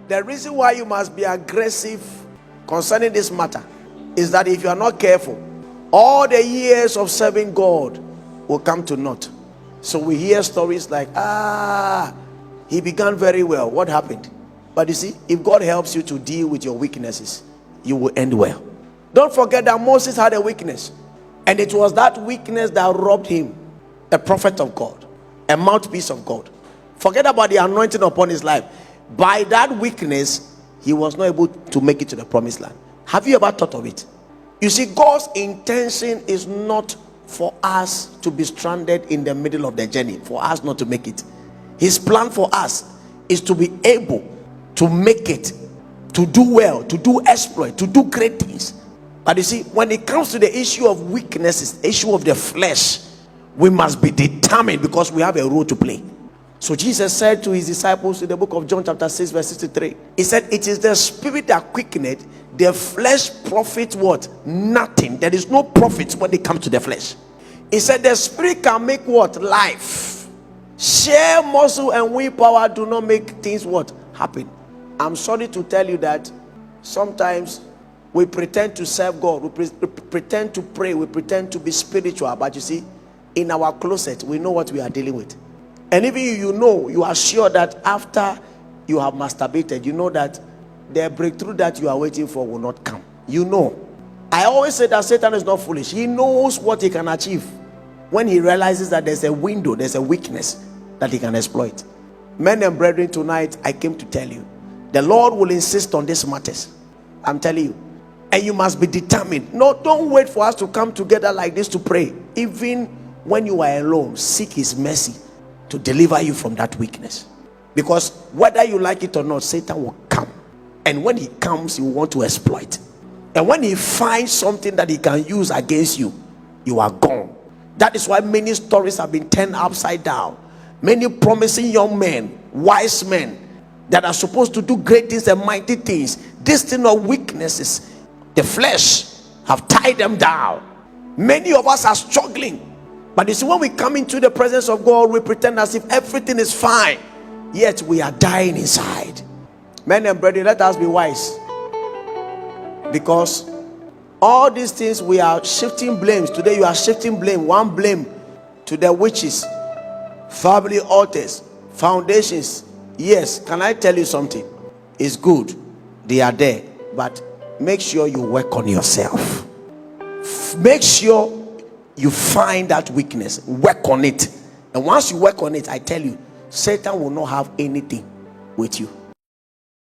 The reason why you must be aggressive concerning this matter is that if you are not careful, all the years of serving God will come to naught. So we hear stories like, he began very well. What happened? But you see, if God helps you to deal with your weaknesses, you will end well. Don't forget that Moses had a weakness, and it was that weakness that robbed him, a prophet of God, a mouthpiece of God. Forget about the anointing upon his life. By that weakness, he was not able to make it to the promised land. Have you ever thought of it? You see, God's intention is not for us to be stranded in the middle of the journey, for us not to make it. His plan for us is to be able to make it, to do well, to do exploit, to do great things. But you see, when it comes to the issue of weaknesses, the issue of the flesh, we must be determined, because we have a role to play. So Jesus said to his disciples in the book of John chapter 6 verse 63, he said, it is the spirit that quickeneth, the flesh profits what? Nothing. There is no profit when it comes to the flesh. He said the spirit can make what? Life. Sheer muscle and willpower do not make things what? Happen. I'm sorry to tell you that sometimes we pretend to serve God, we pretend to pray, we pretend to be spiritual, but you see, in our closet, we know what we are dealing with. And even you are sure that after you have masturbated, you know that the breakthrough that you are waiting for will not come. You know. I always say that Satan is not foolish. He knows what he can achieve when he realizes that there's a window, there's a weakness that he can exploit. Men and brethren, tonight I came to tell you, the Lord will insist on these matters. I'm telling you. And you must be determined. No, don't wait for us to come together like this to pray. Even when you are alone, seek his mercy to deliver you from that weakness. Because whether you like it or not, Satan will come. And when he comes, he will want to exploit. And when he finds something that he can use against you, you are gone. That is why many stories have been turned upside down. Many promising young men, wise men, that are supposed to do great things and mighty things, this thing of weaknesses, the flesh, have tied them down. Many of us are struggling. But you see, when we come into the presence of God, we pretend as if everything is fine, yet we are dying inside. Men and brethren, let us be wise, because all these things we are shifting blames. Today you are shifting blame, one blame to the witches, family altars, foundations. Yes, can I tell you something? It's good, they are there, but make sure you work on yourself. Make sure you find that weakness, work on it, and once you work on it, I tell you, Satan will not have anything with you.